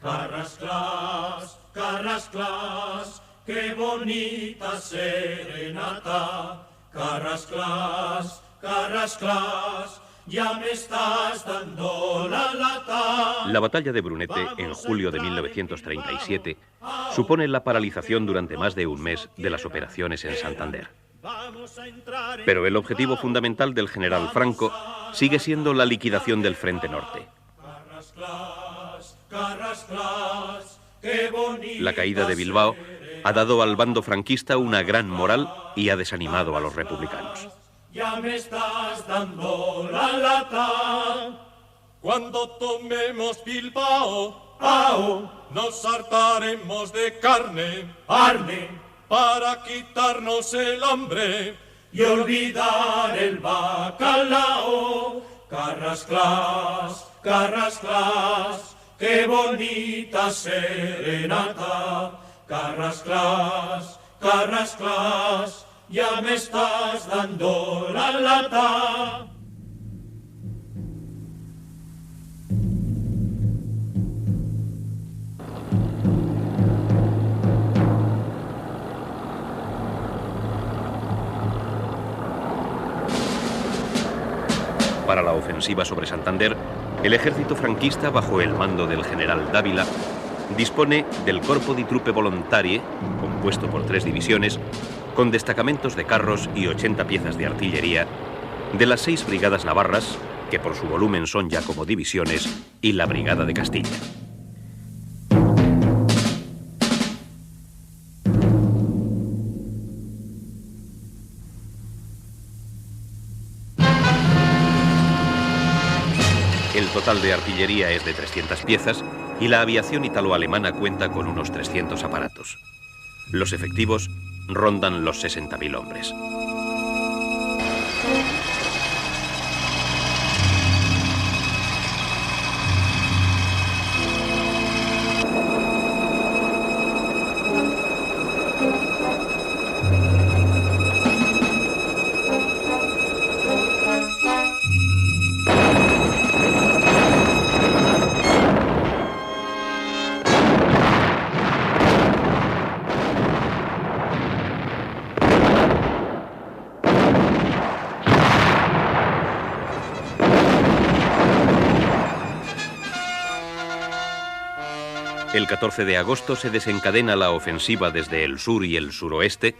Carrasclás, Carrasclás, qué bonita serenata. Carrasclás, Carrasclás, ya me estás dando la lata. La batalla de Brunete, en julio de 1937, supone la paralización durante más de un mes de las operaciones en Santander. Pero el objetivo fundamental del general Franco sigue siendo la liquidación del Frente Norte. La caída de Bilbao ha dado al bando franquista una gran moral y ha desanimado a los republicanos. Ya me estás dando la lata. Cuando tomemos Bilbao, nos hartaremos de carne, para quitarnos el hambre y olvidar el bacalao. Carrasclás, Carrasclás, qué bonita serenata. Carrasclás, Carrasclás, ya me estás dando la lata. Para la ofensiva sobre Santander, el ejército franquista, bajo el mando del general Dávila, dispone del Corpo di Truppe Volontarie, compuesto por 3 divisiones, con destacamentos de carros y 80 piezas de artillería, de las 6 brigadas navarras, que por su volumen son ya como divisiones, y la Brigada de Castilla. El total de artillería es de 300 piezas y la aviación italo-alemana cuenta con unos 300 aparatos. Los efectivos rondan los 60.000 hombres. El 14 de agosto se desencadena la ofensiva desde el sur y el suroeste,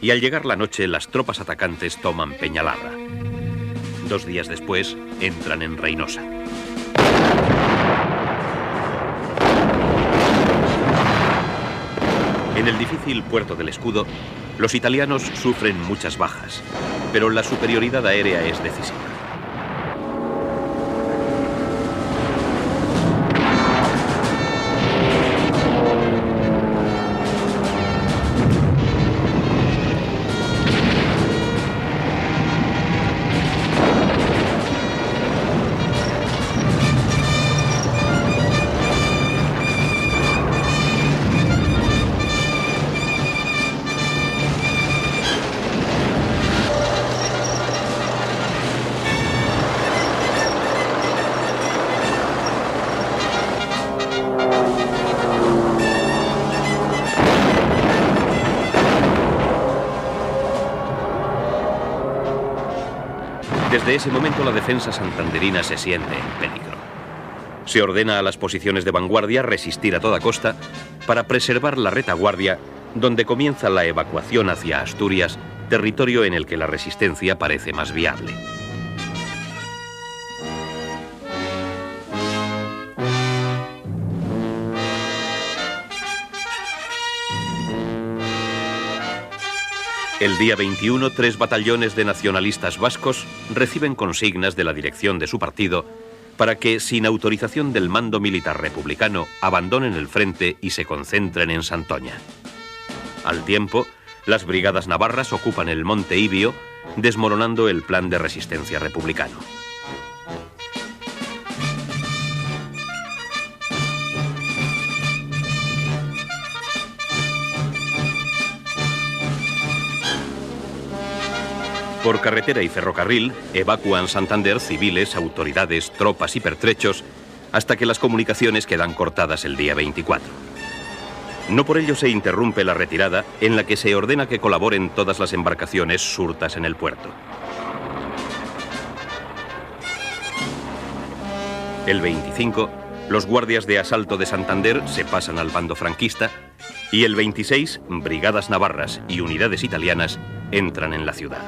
y al llegar la noche las tropas atacantes toman Peñalabra. 2 días después entran en Reynosa. En el difícil Puerto del Escudo, los italianos sufren muchas bajas, pero la superioridad aérea es decisiva. Desde ese momento la defensa santanderina se siente en peligro. Se ordena a las posiciones de vanguardia resistir a toda costa para preservar la retaguardia, donde comienza la evacuación hacia Asturias, territorio en el que la resistencia parece más viable. El día 21, 3 batallones de nacionalistas vascos reciben consignas de la dirección de su partido para que, sin autorización del mando militar republicano, abandonen el frente y se concentren en Santoña. Al tiempo, las brigadas navarras ocupan el Monte Ibio, desmoronando el plan de resistencia republicano. Por carretera y ferrocarril, evacúan Santander civiles, autoridades, tropas y pertrechos hasta que las comunicaciones quedan cortadas el día 24. No por ello se interrumpe la retirada, en la que se ordena que colaboren todas las embarcaciones surtas en el puerto. El 25, los guardias de asalto de Santander se pasan al bando franquista y el 26, brigadas navarras y unidades italianas entran en la ciudad.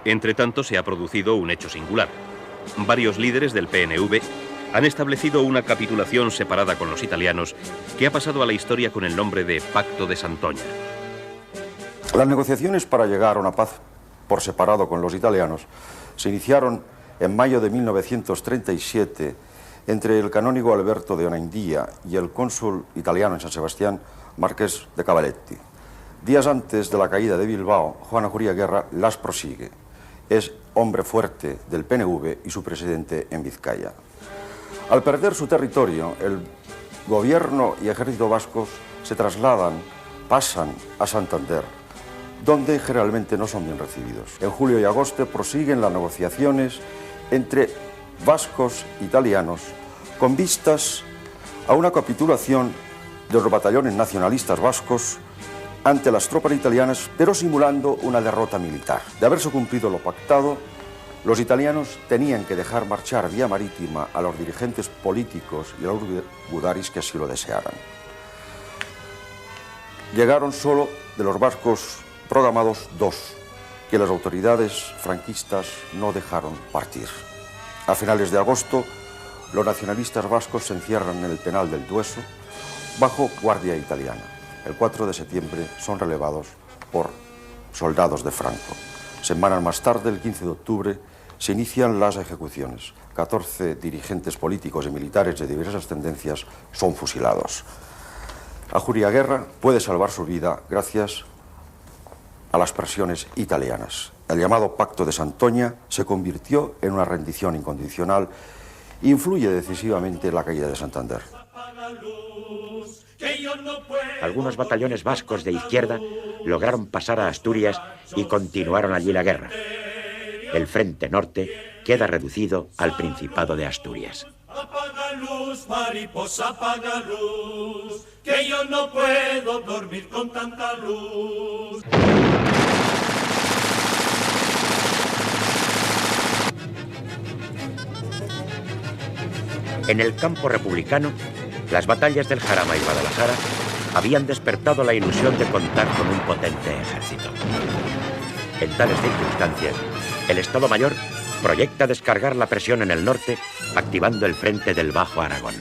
Entre tanto, se ha producido un hecho singular. Varios líderes del PNV han establecido una capitulación separada con los italianos que ha pasado a la historia con el nombre de Pacto de Santoña. Las negociaciones para llegar a una paz por separado con los italianos se iniciaron en mayo de 1937 entre el canónigo Alberto de Onaindia y el cónsul italiano en San Sebastián, Marqués de Cavalletti. Días antes de la caída de Bilbao, Juan Ajuria Guerra las prosigue. Es hombre fuerte del PNV y su presidente en Vizcaya. Al perder su territorio, el gobierno y ejército vascos se pasan a Santander, donde generalmente no son bien recibidos. En julio y agosto prosiguen las negociaciones entre vascos e italianos con vistas a una capitulación de los batallones nacionalistas vascos ante las tropas italianas, pero simulando una derrota militar. De haberse cumplido lo pactado, los italianos tenían que dejar marchar vía marítima a los dirigentes políticos y a los gudaris que así lo desearan. Llegaron solo de los vascos programados 2, que las autoridades franquistas no dejaron partir. A finales de agosto, los nacionalistas vascos se encierran en el penal del Dueso bajo guardia italiana. El 4 de septiembre son relevados por soldados de Franco. Semanas más tarde, el 15 de octubre, se inician las ejecuciones. 14 dirigentes políticos y militares de diversas tendencias son fusilados. Ajuria Guerra puede salvar su vida gracias a las presiones italianas. El llamado Pacto de Santoña se convirtió en una rendición incondicional e influye decisivamente en la caída de Santander. Algunos batallones vascos de izquierda lograron pasar a Asturias y continuaron allí la guerra. El frente norte queda reducido al Principado de Asturias. Apaga luz, mariposa, apaga luz, que yo no puedo dormir con tanta luz. En el campo republicano, las batallas del Jarama y Guadalajara habían despertado la ilusión de contar con un potente ejército. En tales circunstancias, el Estado Mayor proyecta descargar la presión en el norte, activando el frente del Bajo Aragón.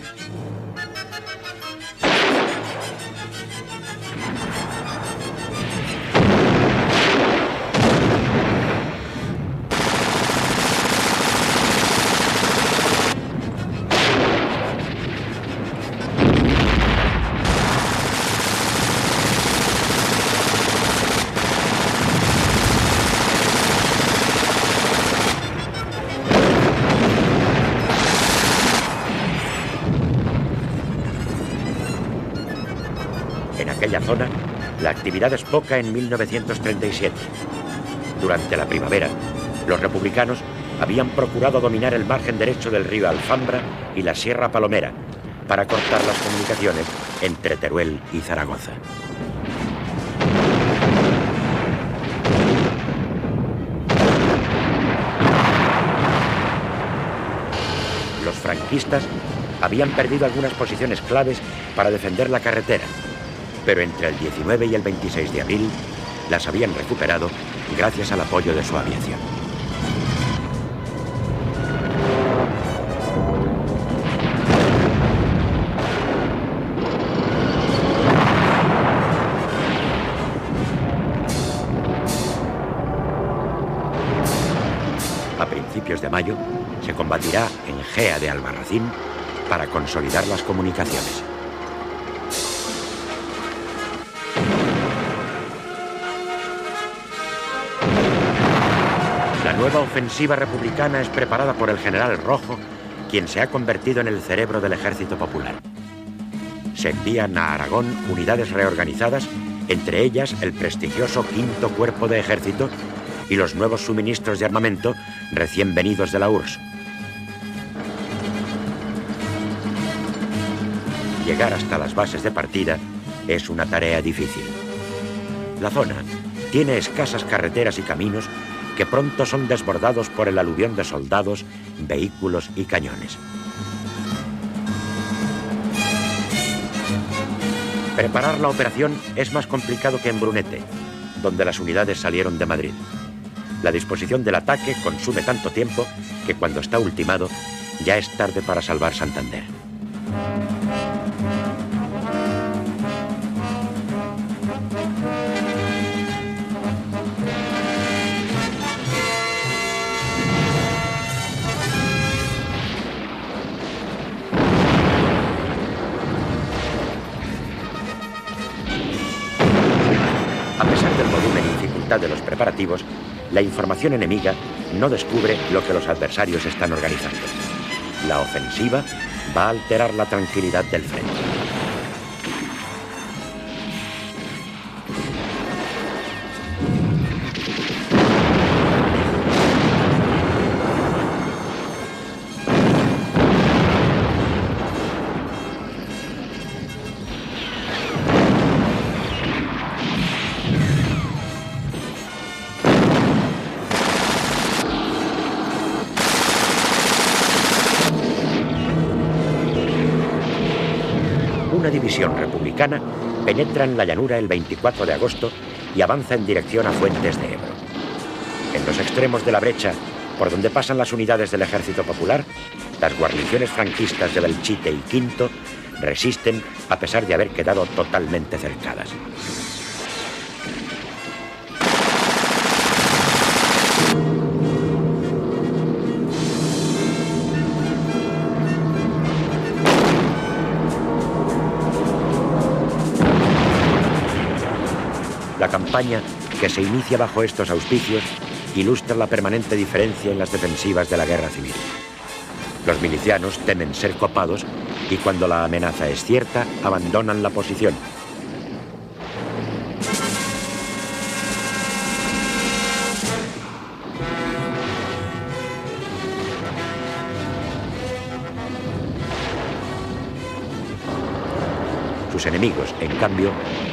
En aquella zona, la actividad es poca en 1937. Durante la primavera, los republicanos habían procurado dominar el margen derecho del río Alfambra y la Sierra Palomera para cortar las comunicaciones entre Teruel y Zaragoza. Los franquistas habían perdido algunas posiciones claves para defender la carretera, pero entre el 19 y el 26 de abril las habían recuperado gracias al apoyo de su aviación. A principios de mayo se combatirá en Gea de Albarracín para consolidar las comunicaciones. La nueva ofensiva republicana es preparada por el general Rojo, quien se ha convertido en el cerebro del Ejército Popular. Se envían a Aragón unidades reorganizadas, entre ellas el prestigioso Quinto Cuerpo de Ejército y los nuevos suministros de armamento recién venidos de la URSS. Llegar hasta las bases de partida es una tarea difícil. La zona tiene escasas carreteras y caminos que pronto son desbordados por el aluvión de soldados, vehículos y cañones. Preparar la operación es más complicado que en Brunete, donde las unidades salieron de Madrid. La disposición del ataque consume tanto tiempo que cuando está ultimado ya es tarde para salvar Santander. A pesar del volumen y dificultad de los preparativos, la información enemiga no descubre lo que los adversarios están organizando. La ofensiva va a alterar la tranquilidad del frente. Una división republicana penetra en la llanura el 24 de agosto y avanza en dirección a Fuentes de Ebro. En los extremos de la brecha, por donde pasan las unidades del Ejército Popular, las guarniciones franquistas de Belchite y Quinto resisten a pesar de haber quedado totalmente cercadas. La campaña, que se inicia bajo estos auspicios, ilustra la permanente diferencia en las defensivas de la guerra civil. Los milicianos temen ser copados y cuando la amenaza es cierta, abandonan la posición. Sus enemigos, en cambio,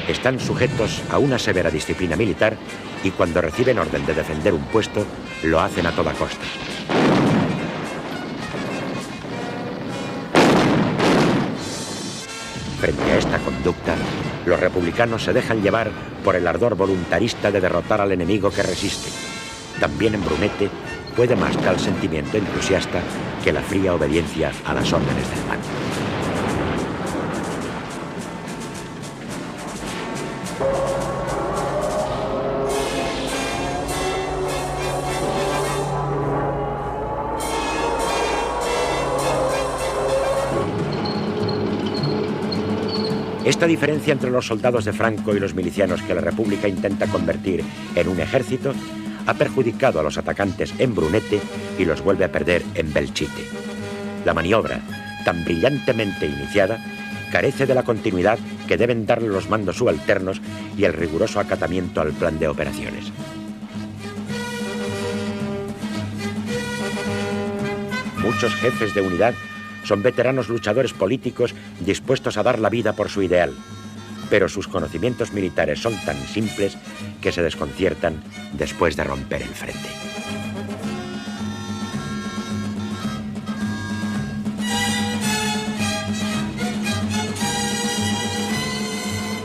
están sujetos a una severa disciplina militar y cuando reciben orden de defender un puesto, lo hacen a toda costa. Frente a esta conducta, los republicanos se dejan llevar por el ardor voluntarista de derrotar al enemigo que resiste. También en Brunete puede más tal sentimiento entusiasta que la fría obediencia a las órdenes del mando. Esta diferencia entre los soldados de Franco y los milicianos que la República intenta convertir en un ejército ha perjudicado a los atacantes en Brunete y los vuelve a perder en Belchite. La maniobra, tan brillantemente iniciada, carece de la continuidad que deben darle los mandos subalternos y el riguroso acatamiento al plan de operaciones. Muchos jefes de unidad son veteranos luchadores políticos dispuestos a dar la vida por su ideal, pero sus conocimientos militares son tan simples que se desconciertan después de romper el frente.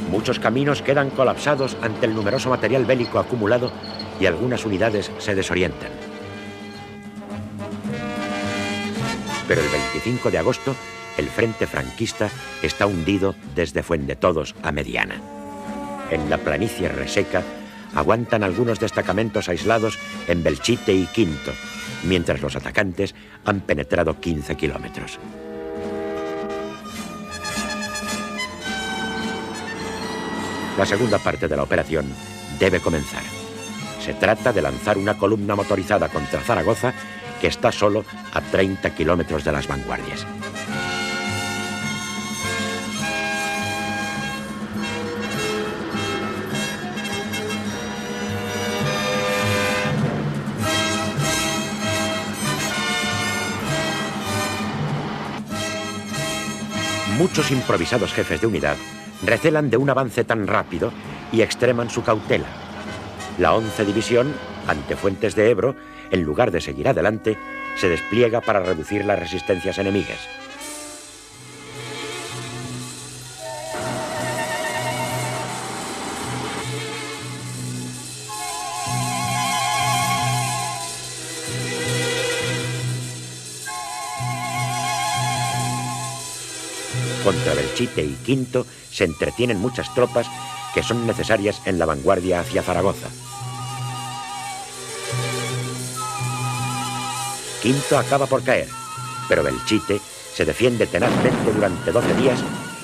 Muchos caminos quedan colapsados ante el numeroso material bélico acumulado y algunas unidades se desorientan. Pero el 25 de agosto, el frente franquista está hundido desde Fuendetodos a Mediana. En la planicie reseca aguantan algunos destacamentos aislados en Belchite y Quinto, mientras los atacantes han penetrado 15 kilómetros. La segunda parte de la operación debe comenzar. Se trata de lanzar una columna motorizada contra Zaragoza, que está solo a 30 kilómetros de las vanguardias. Muchos improvisados jefes de unidad recelan de un avance tan rápido y extreman su cautela. La 11 División, ante Fuentes de Ebro, en lugar de seguir adelante, se despliega para reducir las resistencias enemigas. Contra Belchite y Quinto se entretienen muchas tropas que son necesarias en la vanguardia hacia Zaragoza. Quinto acaba por caer, pero Belchite se defiende tenazmente durante 12 días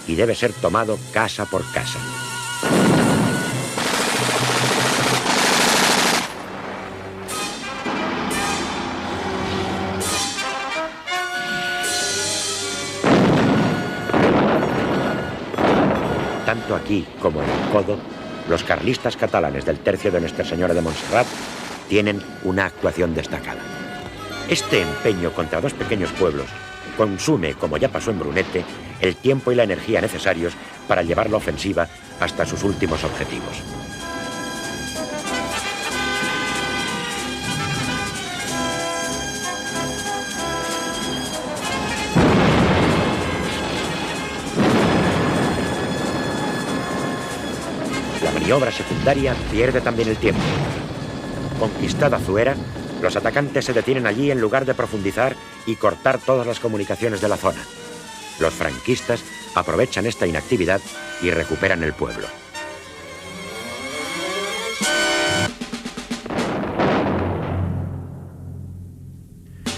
y debe ser tomado casa por casa. Tanto aquí como en el Codo, los carlistas catalanes del tercio de Nuestra Señora de Montserrat tienen una actuación destacada. Este empeño contra dos pequeños pueblos consume, como ya pasó en Brunete, el tiempo y la energía necesarios para llevar la ofensiva hasta sus últimos objetivos. La maniobra secundaria pierde también el tiempo. Conquistada Zuera, los atacantes se detienen allí en lugar de profundizar y cortar todas las comunicaciones de la zona. Los franquistas aprovechan esta inactividad y recuperan el pueblo.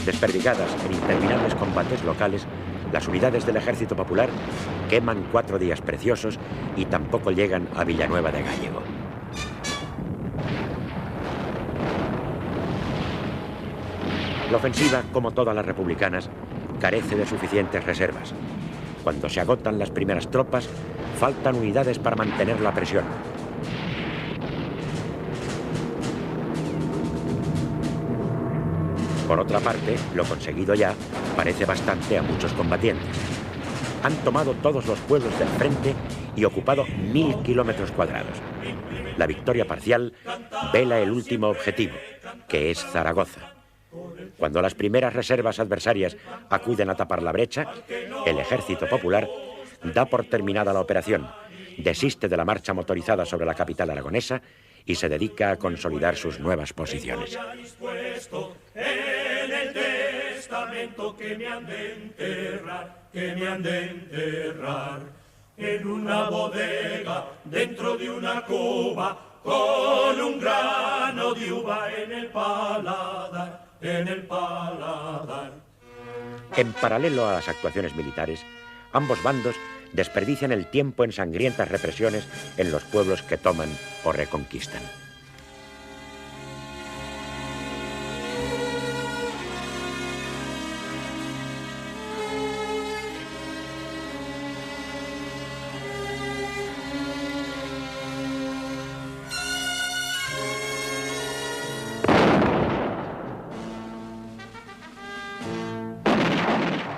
Desperdigadas en interminables combates locales, las unidades del Ejército Popular queman 4 días preciosos y tampoco llegan a Villanueva de Gállego. La ofensiva, como todas las republicanas, carece de suficientes reservas. Cuando se agotan las primeras tropas, faltan unidades para mantener la presión. Por otra parte, lo conseguido ya parece bastante a muchos combatientes. Han tomado todos los pueblos del frente y ocupado 1000 kilómetros cuadrados. La victoria parcial vela el último objetivo, que es Zaragoza. Cuando las primeras reservas adversarias acuden a tapar la brecha, el Ejército Popular da por terminada la operación, desiste de la marcha motorizada sobre la capital aragonesa y se dedica a consolidar sus nuevas posiciones. En el testamento que me han de enterrar, en una bodega, dentro de una cuba, con un grano de uva en el paladar. En paralelo a las actuaciones militares, ambos bandos desperdician el tiempo en sangrientas represiones en los pueblos que toman o reconquistan.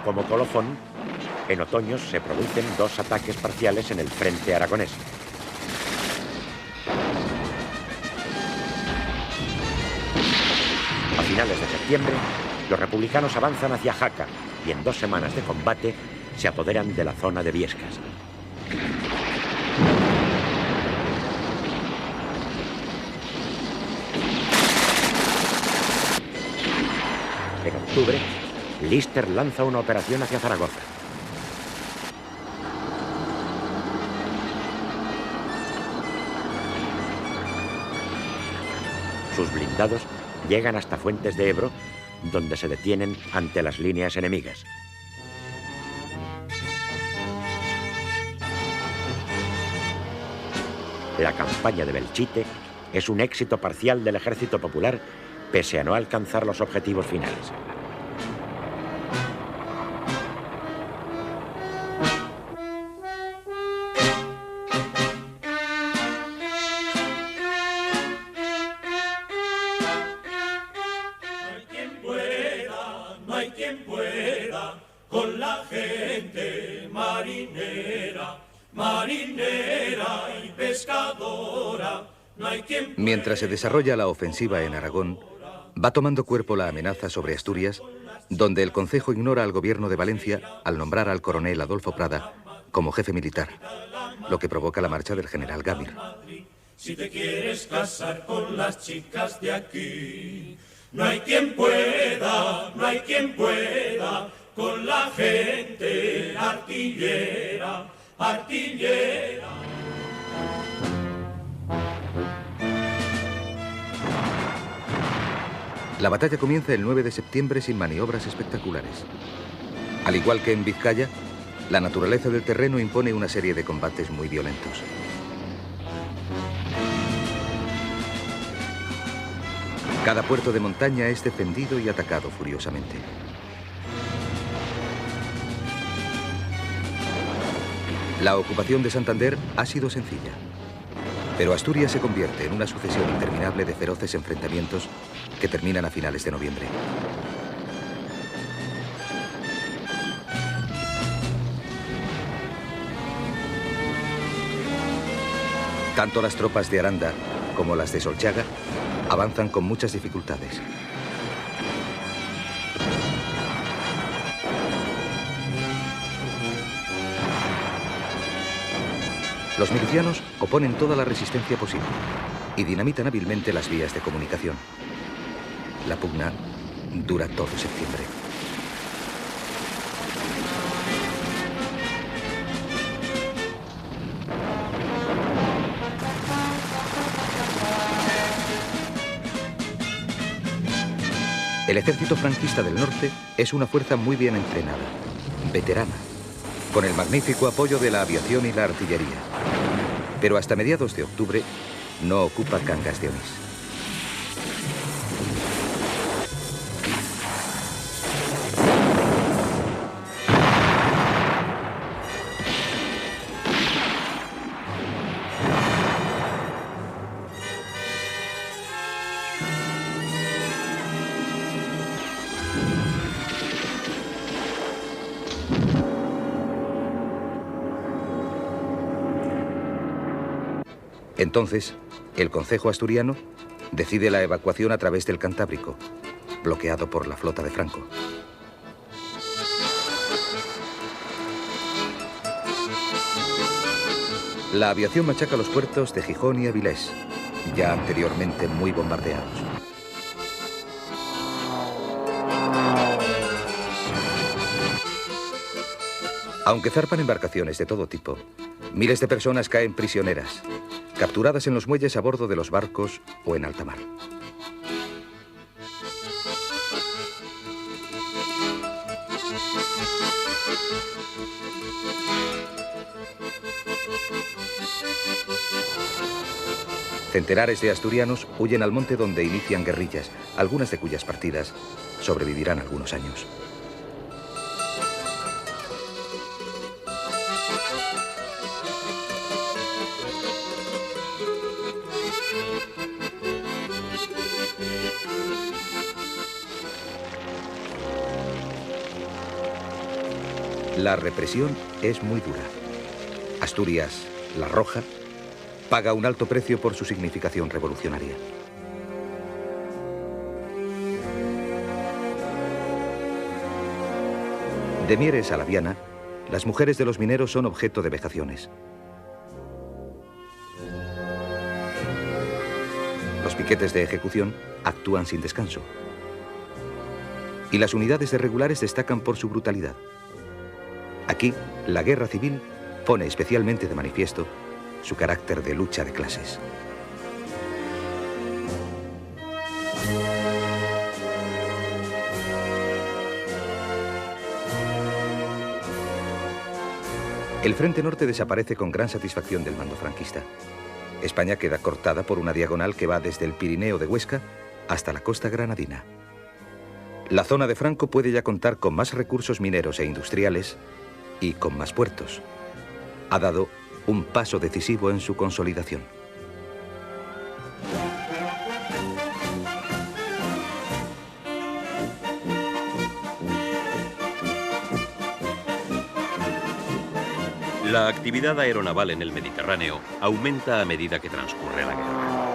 Como colofón, en otoño se producen 2 ataques parciales en el frente aragonés. A finales de septiembre, los republicanos avanzan hacia Jaca y en 2 semanas de combate se apoderan de la zona de Viescas. Lister lanza una operación hacia Zaragoza. Sus blindados llegan hasta Fuentes de Ebro, donde se detienen ante las líneas enemigas. La campaña de Belchite es un éxito parcial del Ejército Popular, pese a no alcanzar los objetivos finales. No hay quien pueda con la gente marinera, marinera y pescadora. No hay quien pueda. Mientras se desarrolla la ofensiva en Aragón, va tomando cuerpo la amenaza sobre Asturias, donde el Concejo ignora al gobierno de Valencia al nombrar al coronel Adolfo Prada como jefe militar, lo que provoca la marcha del general Gamir. Si te quieres casar con las chicas de aquí, no hay quien pueda, no hay quien pueda con la gente artillera, artillera. La batalla comienza el 9 de septiembre sin maniobras espectaculares. Al igual que en Vizcaya, la naturaleza del terreno impone una serie de combates muy violentos. Cada puerto de montaña es defendido y atacado furiosamente. La ocupación de Santander ha sido sencilla, pero Asturias se convierte en una sucesión interminable de feroces enfrentamientos que terminan a finales de noviembre. Tanto las tropas de Aranda como las de Solchaga avanzan con muchas dificultades. Los milicianos oponen toda la resistencia posible y dinamitan hábilmente las vías de comunicación. La pugna dura todo septiembre. El ejército franquista del norte es una fuerza muy bien entrenada, veterana, con el magnífico apoyo de la aviación y la artillería. Pero hasta mediados de octubre no ocupa Cangas de Onís. Entonces, el Concejo asturiano decide la evacuación a través del Cantábrico, bloqueado por la flota de Franco. La aviación machaca los puertos de Gijón y Avilés, ya anteriormente muy bombardeados. Aunque zarpan embarcaciones de todo tipo, miles de personas caen prisioneras, capturadas en los muelles a bordo de los barcos o en alta mar. Centenares de asturianos huyen al monte donde inician guerrillas, algunas de cuyas partidas sobrevivirán algunos años. La represión es muy dura. Asturias, la Roja, paga un alto precio por su significación revolucionaria. De Mieres a La Viana, las mujeres de los mineros son objeto de vejaciones. Los piquetes de ejecución actúan sin descanso. y las unidades de regulares destacan por su brutalidad. Aquí, la guerra civil pone especialmente de manifiesto su carácter de lucha de clases. El Frente Norte desaparece con gran satisfacción del mando franquista. España queda cortada por una diagonal que va desde el Pirineo de Huesca hasta la costa granadina. La zona de Franco puede ya contar con más recursos mineros e industriales y con más puertos. Ha dado un paso decisivo en su consolidación. La actividad aeronaval en el Mediterráneo aumenta a medida que transcurre la guerra.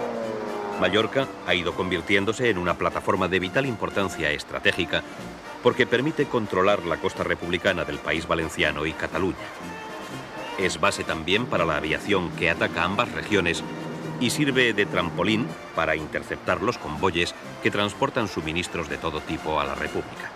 Mallorca ha ido convirtiéndose en una plataforma de vital importancia estratégica porque permite controlar la costa republicana del País Valenciano y Cataluña. Es base también para la aviación que ataca ambas regiones y sirve de trampolín para interceptar los convoyes que transportan suministros de todo tipo a la República.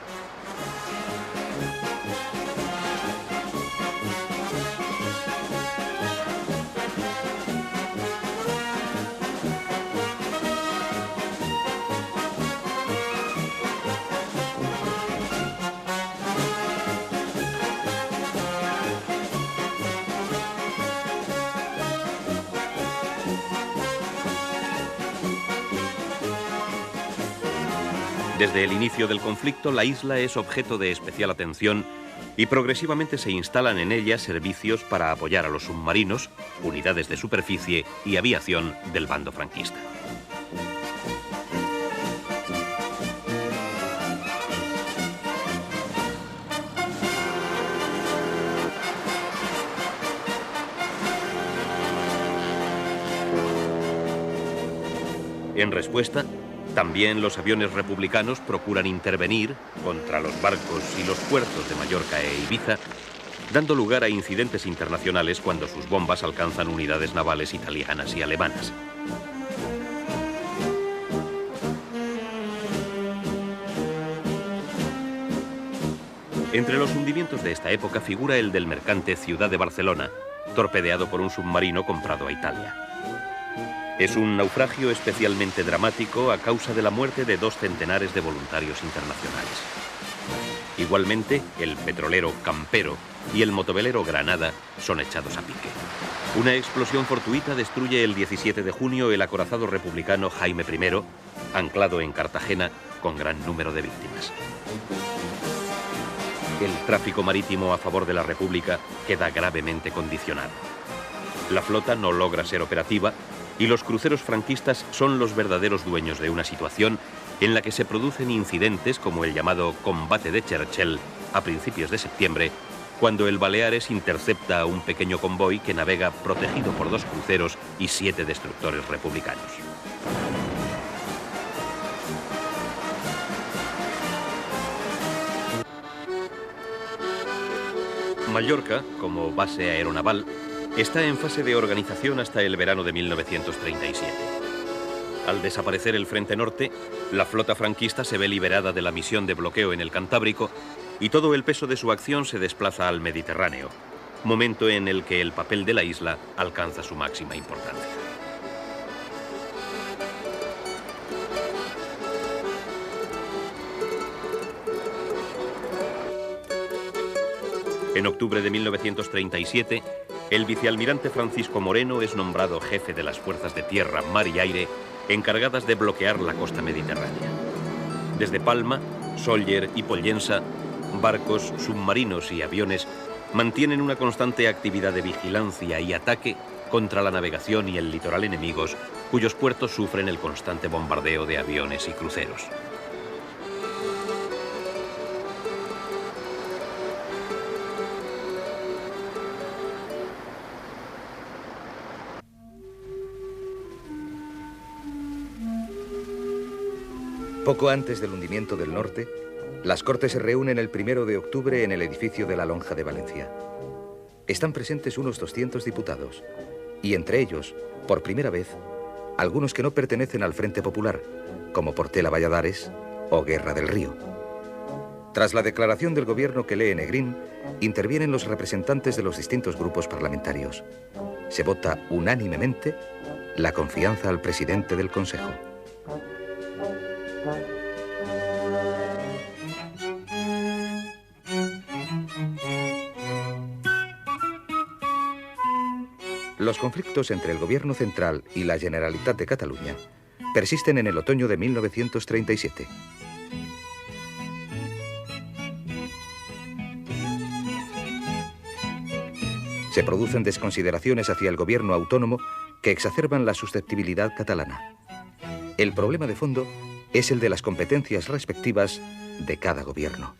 Desde el inicio del conflicto, la isla es objeto de especial atención y progresivamente se instalan en ella servicios para apoyar a los submarinos, unidades de superficie y aviación del bando franquista. En respuesta, también los aviones republicanos procuran intervenir contra los barcos y los puertos de Mallorca e Ibiza, dando lugar a incidentes internacionales cuando sus bombas alcanzan unidades navales italianas y alemanas. Entre los hundimientos de esta época figura el del mercante Ciudad de Barcelona, torpedeado por un submarino comprado a Italia. Es un naufragio especialmente dramático a causa de la muerte de 2 centenares de voluntarios internacionales. Igualmente, el petrolero Campero y el motovelero Granada son echados a pique. Una explosión fortuita destruye el 17 de junio el acorazado republicano Jaime I, anclado en Cartagena con gran número de víctimas. El tráfico marítimo a favor de la República queda gravemente condicionado. La flota no logra ser operativa y los cruceros franquistas son los verdaderos dueños de una situación en la que se producen incidentes como el llamado Combate de Cherchell a principios de septiembre, cuando el Baleares intercepta a un pequeño convoy que navega protegido por 2 cruceros y 7 destructores republicanos. Mallorca, como base aeronaval, está en fase de organización hasta el verano de 1937. Al desaparecer el Frente Norte, la flota franquista se ve liberada de la misión de bloqueo en el Cantábrico y todo el peso de su acción se desplaza al Mediterráneo, momento en el que el papel de la isla alcanza su máxima importancia. En octubre de 1937, el vicealmirante Francisco Moreno es nombrado jefe de las fuerzas de tierra, mar y aire encargadas de bloquear la costa mediterránea. Desde Palma, Sóller y Pollensa, barcos, submarinos y aviones mantienen una constante actividad de vigilancia y ataque contra la navegación y el litoral enemigos, cuyos puertos sufren el constante bombardeo de aviones y cruceros. Poco antes del hundimiento del Norte, las Cortes se reúnen el 1 de octubre en el edificio de la Lonja de Valencia. Están presentes unos 200 diputados, y entre ellos, por primera vez, algunos que no pertenecen al Frente Popular, como Portela Valladares o Guerra del Río. Tras la declaración del gobierno que lee Negrín, intervienen los representantes de los distintos grupos parlamentarios. Se vota unánimemente la confianza al presidente del Consejo. Los conflictos entre el gobierno central y la Generalitat de Cataluña persisten en el otoño de 1937. Se producen desconsideraciones hacia el gobierno autónomo que exacerban la susceptibilidad catalana. El problema de fondo es el de las competencias respectivas de cada gobierno.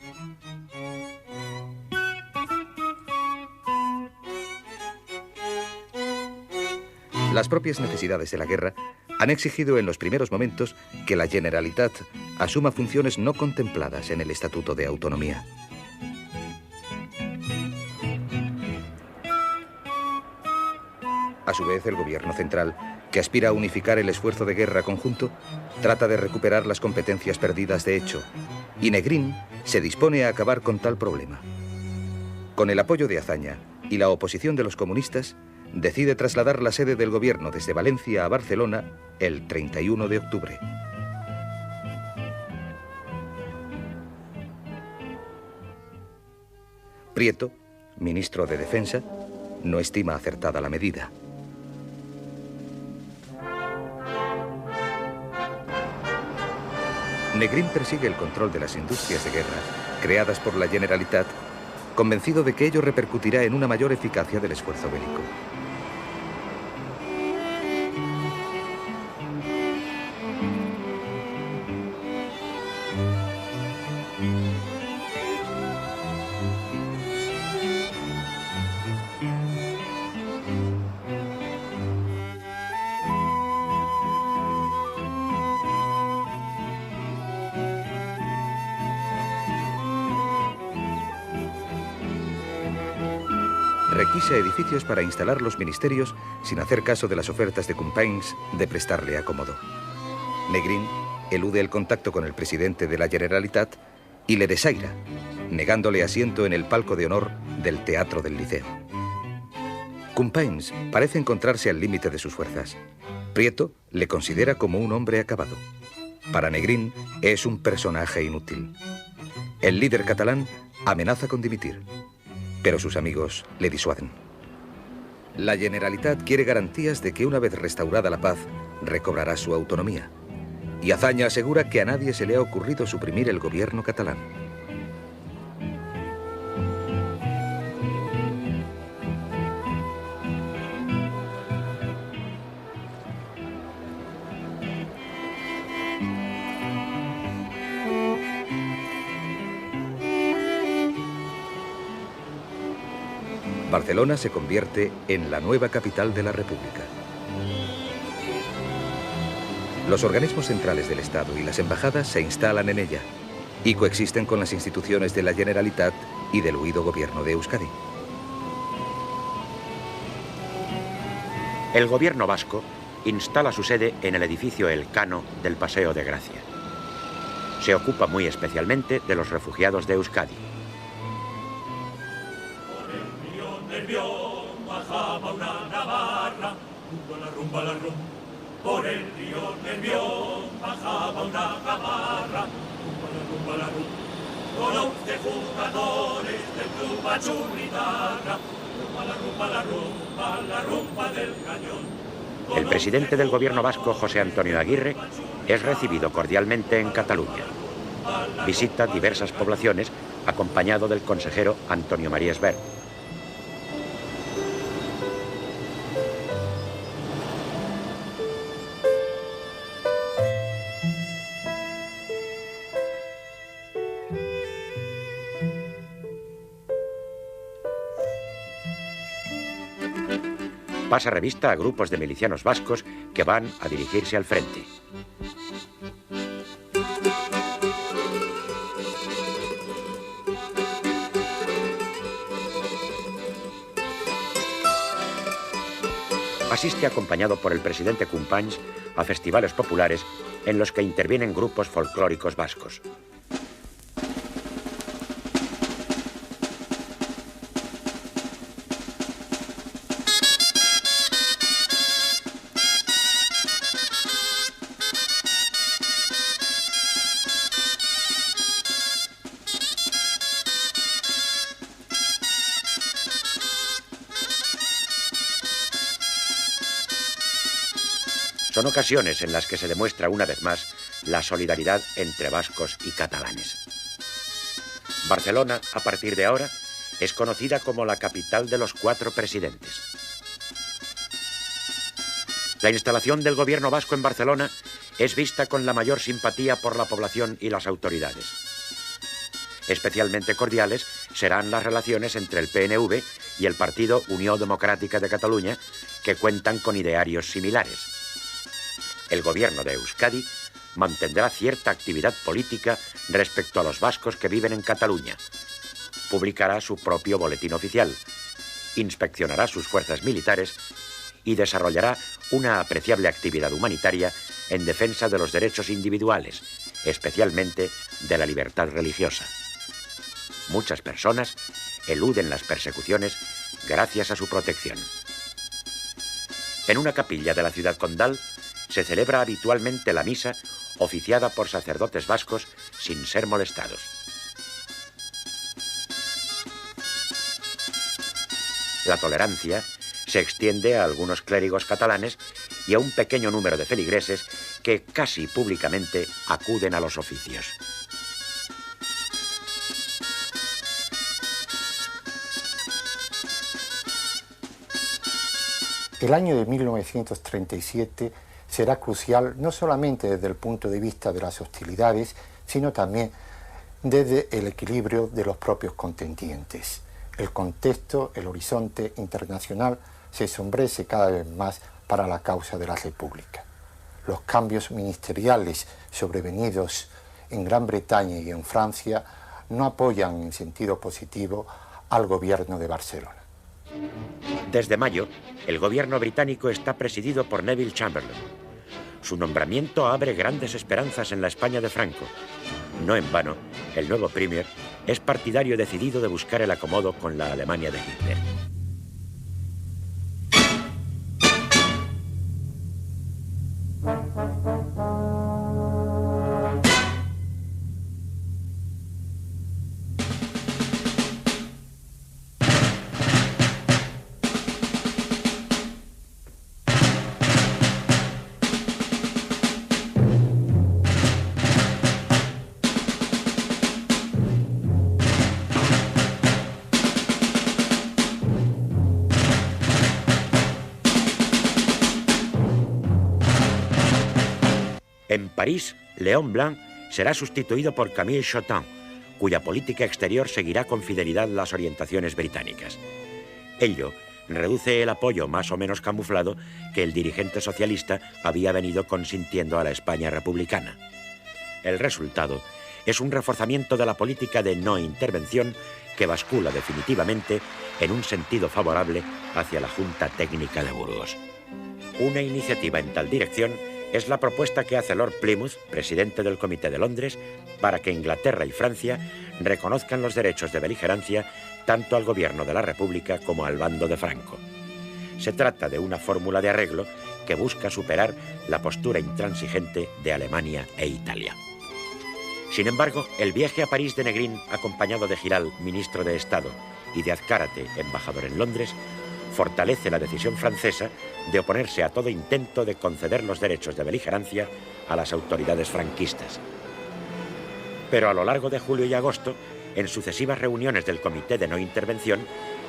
Las propias necesidades de la guerra han exigido en los primeros momentos que la Generalitat asuma funciones no contempladas en el Estatuto de Autonomía. A su vez, el gobierno central, que aspira a unificar el esfuerzo de guerra conjunto, trata de recuperar las competencias perdidas de hecho, y Negrín se dispone a acabar con tal problema. Con el apoyo de Azaña y la oposición de los comunistas, decide trasladar la sede del gobierno desde Valencia a Barcelona el 31 de octubre. Prieto, ministro de Defensa, no estima acertada la medida. Negrín persigue el control de las industrias de guerra creadas por la Generalitat, convencido de que ello repercutirá en una mayor eficacia del esfuerzo bélico. Requisa edificios para instalar los ministerios sin hacer caso de las ofertas de Companys de prestarle acomodo. Negrín elude el contacto con el presidente de la Generalitat y le desaira, negándole asiento en el palco de honor del Teatro del Liceo. Companys parece encontrarse al límite de sus fuerzas. Prieto le considera como un hombre acabado. Para Negrín es un personaje inútil. El líder catalán amenaza con dimitir, pero sus amigos le disuaden. La Generalitat quiere garantías de que una vez restaurada la paz, recobrará su autonomía. Y Azaña asegura que a nadie se le ha ocurrido suprimir el gobierno catalán. Barcelona se convierte en la nueva capital de la República. Los organismos centrales del Estado y las embajadas se instalan en ella y coexisten con las instituciones de la Generalitat y del huido gobierno de Euskadi. El gobierno vasco instala su sede en el edificio Elcano del Paseo de Gracia. Se ocupa muy especialmente de los refugiados de Euskadi. Bajaba una navarra, rumba la rum. Por el río Nervión bajaba una navarra, rumba la rum. Con 11 jugadores del club Achurritarra, la rumba del cañón. El presidente del gobierno vasco, José Antonio Aguirre, es recibido cordialmente en Cataluña. Visita diversas poblaciones acompañado del consejero Antonio María Esbert. Pasa revista a grupos de milicianos vascos que van a dirigirse al frente. Asiste acompañado por el presidente Companys a festivales populares en los que intervienen grupos folclóricos vascos. Son ocasiones en las que se demuestra una vez más la solidaridad entre vascos y catalanes. Barcelona, a partir de ahora, es conocida como la capital de los 4 presidentes. La instalación del gobierno vasco en Barcelona es vista con la mayor simpatía por la población y las autoridades. Especialmente cordiales serán las relaciones entre el PNV y el partido Unió Democràtica de Cataluña, que cuentan con idearios similares. El gobierno de Euskadi mantendrá cierta actividad política respecto a los vascos que viven en Cataluña. Publicará su propio boletín oficial, inspeccionará sus fuerzas militares y desarrollará una apreciable actividad humanitaria en defensa de los derechos individuales, especialmente de la libertad religiosa. Muchas personas eluden las persecuciones gracias a su protección. En una capilla de la ciudad condal se celebra habitualmente la misa oficiada por sacerdotes vascos sin ser molestados. La tolerancia se extiende a algunos clérigos catalanes y a un pequeño número de feligreses que casi públicamente acuden a los oficios. El año de 1937 será crucial no solamente desde el punto de vista de las hostilidades, sino también desde el equilibrio de los propios contendientes. El contexto, el horizonte internacional se ensombrece cada vez más para la causa de la República. Los cambios ministeriales sobrevenidos en Gran Bretaña y en Francia no apoyan en sentido positivo al gobierno de Barcelona. Desde mayo, el gobierno británico está presidido por Neville Chamberlain. Su nombramiento abre grandes esperanzas en la España de Franco. No en vano, el nuevo Premier es partidario decidido de buscar el acomodo con la Alemania de Hitler. En París, Léon Blanc será sustituido por Camille Chotin, cuya política exterior seguirá con fidelidad las orientaciones británicas. Ello reduce el apoyo más o menos camuflado que el dirigente socialista había venido consintiendo a la España republicana. El resultado es un reforzamiento de la política de no intervención que bascula definitivamente en un sentido favorable hacia la Junta Técnica de Burgos. Una iniciativa en tal dirección es la propuesta que hace Lord Plymouth, presidente del Comité de Londres, para que Inglaterra y Francia reconozcan los derechos de beligerancia tanto al gobierno de la República como al bando de Franco. Se trata de una fórmula de arreglo que busca superar la postura intransigente de Alemania e Italia. Sin embargo, el viaje a París de Negrín, acompañado de Giral, ministro de Estado, y de Azcárate, embajador en Londres, fortalece la decisión francesa de oponerse a todo intento de conceder los derechos de beligerancia a las autoridades franquistas. Pero a lo largo de julio y agosto, en sucesivas reuniones del Comité de No Intervención,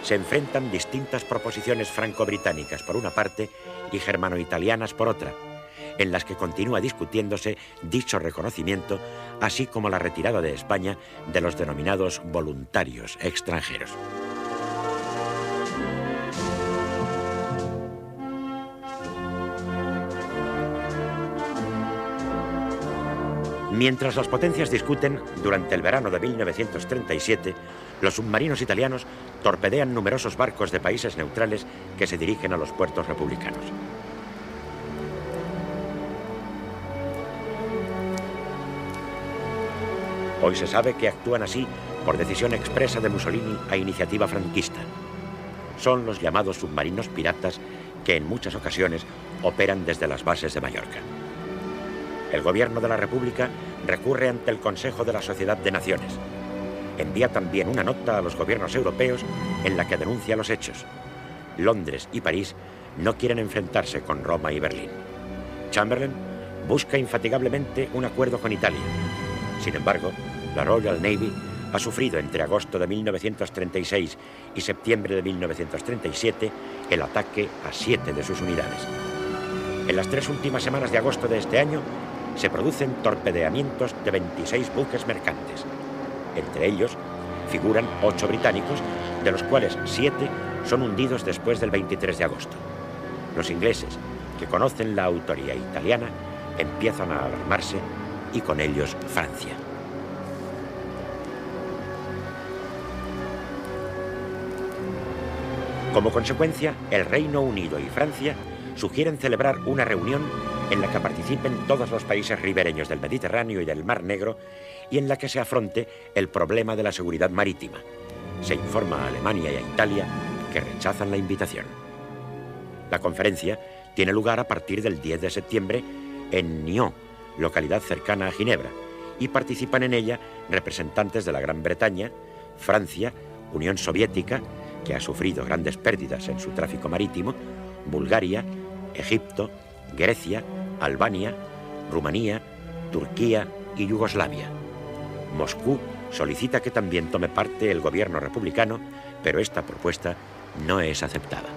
se enfrentan distintas proposiciones franco-británicas por una parte y germano-italianas por otra, en las que continúa discutiéndose dicho reconocimiento, así como la retirada de España de los denominados voluntarios extranjeros. Mientras las potencias discuten, durante el verano de 1937, los submarinos italianos torpedean numerosos barcos de países neutrales que se dirigen a los puertos republicanos. Hoy se sabe que actúan así por decisión expresa de Mussolini a iniciativa franquista. Son los llamados submarinos piratas que en muchas ocasiones operan desde las bases de Mallorca. El gobierno de la República recurre ante el Consejo de la Sociedad de Naciones. Envía también una nota a los gobiernos europeos en la que denuncia los hechos. Londres y París no quieren enfrentarse con Roma y Berlín. Chamberlain busca infatigablemente un acuerdo con Italia. Sin embargo, la Royal Navy ha sufrido entre agosto de 1936 y septiembre de 1937 el ataque a 7 de sus unidades. En las 3 últimas semanas de agosto de este año se producen torpedeamientos de 26 buques mercantes. Entre ellos figuran 8 británicos, de los cuales 7 son hundidos después del 23 de agosto. Los ingleses, que conocen la autoría italiana, empiezan a alarmarse y con ellos Francia. Como consecuencia, el Reino Unido y Francia sugieren celebrar una reunión en la que participen todos los países ribereños del Mediterráneo y del Mar Negro y en la que se afronte el problema de la seguridad marítima. Se informa a Alemania y a Italia que rechazan la invitación. La conferencia tiene lugar a partir del 10 de septiembre en Nyon, localidad cercana a Ginebra, y participan en ella representantes de la Gran Bretaña, Francia, Unión Soviética, que ha sufrido grandes pérdidas en su tráfico marítimo, Bulgaria, Egipto, Grecia, Albania, Rumanía, Turquía y Yugoslavia. Moscú solicita que también tome parte el gobierno republicano, pero esta propuesta no es aceptada.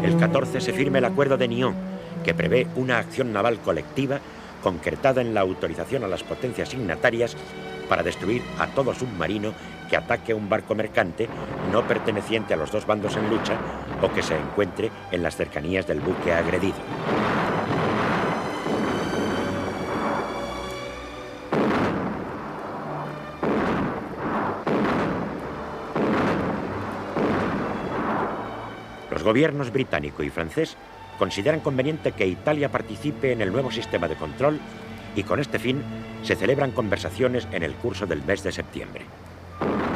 El 14 se firma el Acuerdo de Nyon, que prevé una acción naval colectiva concretada en la autorización a las potencias signatarias para destruir a todo submarino que ataque a un barco mercante no perteneciente a los dos bandos en lucha o que se encuentre en las cercanías del buque agredido. Los gobiernos británico y francés consideran conveniente que Italia participe en el nuevo sistema de control y con este fin se celebran conversaciones en el curso del mes de septiembre.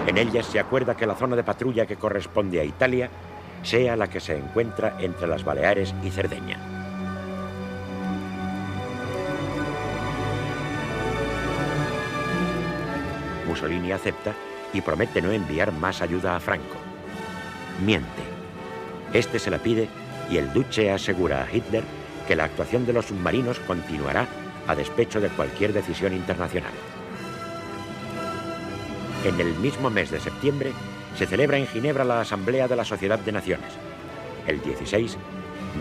En ellas se acuerda que la zona de patrulla que corresponde a Italia sea la que se encuentra entre las Baleares y Cerdeña. Mussolini acepta y promete no enviar más ayuda a Franco. Miente. Este se la pide y el duce asegura a Hitler que la actuación de los submarinos continuará a despecho de cualquier decisión internacional. En el mismo mes de septiembre se celebra en Ginebra la Asamblea de la Sociedad de Naciones. El 16,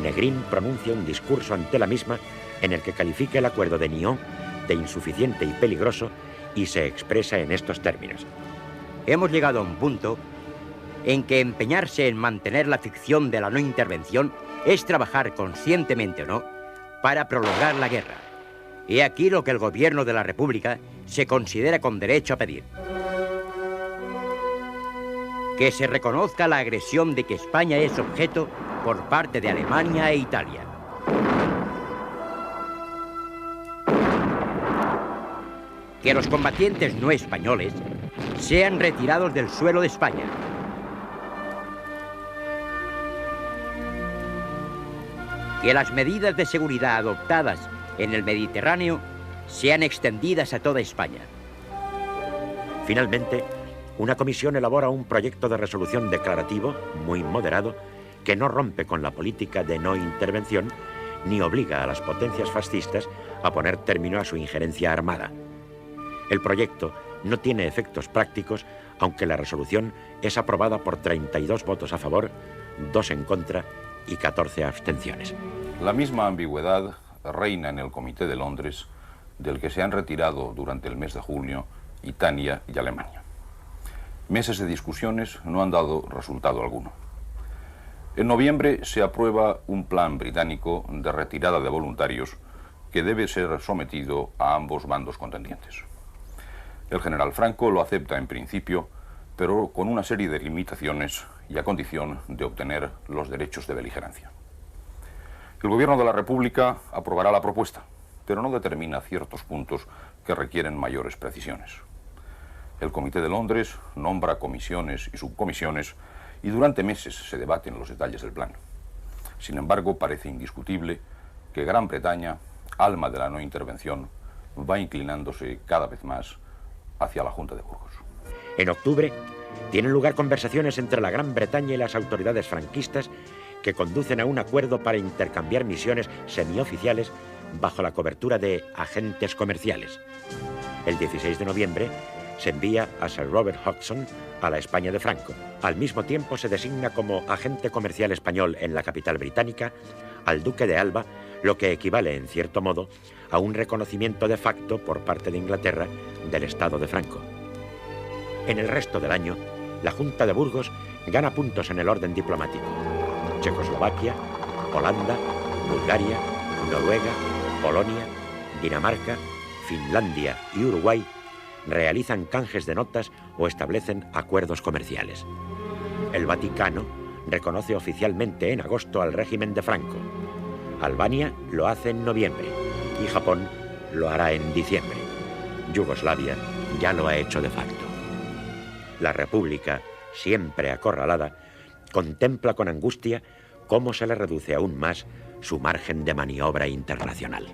Negrín pronuncia un discurso ante la misma en el que califica el Acuerdo de Nyon de insuficiente y peligroso y se expresa en estos términos. Hemos llegado a un punto en que empeñarse en mantener la ficción de la no intervención es trabajar conscientemente o no para prolongar la guerra. He aquí lo que el gobierno de la República se considera con derecho a pedir. Que se reconozca la agresión de que España es objeto por parte de Alemania e Italia. Que los combatientes no españoles sean retirados del suelo de España. Que las medidas de seguridad adoptadas en el Mediterráneo sean extendidas a toda España. Finalmente, una comisión elabora un proyecto de resolución declarativo, muy moderado, que no rompe con la política de no intervención ni obliga a las potencias fascistas a poner término a su injerencia armada. El proyecto no tiene efectos prácticos, aunque la resolución es aprobada por 32 votos a favor, 2 en contra y 14 abstenciones. La misma ambigüedad reina en el Comité de Londres, del que se han retirado durante el mes de julio Italia y Alemania. Meses de discusiones no han dado resultado alguno. En noviembre se aprueba un plan británico de retirada de voluntarios que debe ser sometido a ambos bandos contendientes. El general Franco lo acepta en principio, pero con una serie de limitaciones y a condición de obtener los derechos de beligerancia. El gobierno de la República aprobará la propuesta, pero no determina ciertos puntos que requieren mayores precisiones. El Comité de Londres nombra comisiones y subcomisiones y durante meses se debaten los detalles del plan. Sin embargo, parece indiscutible que Gran Bretaña, alma de la no intervención, va inclinándose cada vez más hacia la Junta de Burgos. En octubre tienen lugar conversaciones entre la Gran Bretaña y las autoridades franquistas que conducen a un acuerdo para intercambiar misiones semioficiales bajo la cobertura de agentes comerciales. El 16 de noviembre se envía a Sir Robert Hodgson a la España de Franco. Al mismo tiempo se designa como agente comercial español en la capital británica al duque de Alba, lo que equivale, en cierto modo, a un reconocimiento de facto por parte de Inglaterra del Estado de Franco. En el resto del año, la Junta de Burgos gana puntos en el orden diplomático. Checoslovaquia, Holanda, Bulgaria, Noruega, Polonia, Dinamarca, Finlandia y Uruguay realizan canjes de notas o establecen acuerdos comerciales. El Vaticano reconoce oficialmente en agosto al régimen de Franco. Albania lo hace en noviembre y Japón lo hará en diciembre. Yugoslavia ya lo ha hecho de facto. La República, siempre acorralada, contempla con angustia cómo se le reduce aún más su margen de maniobra internacional.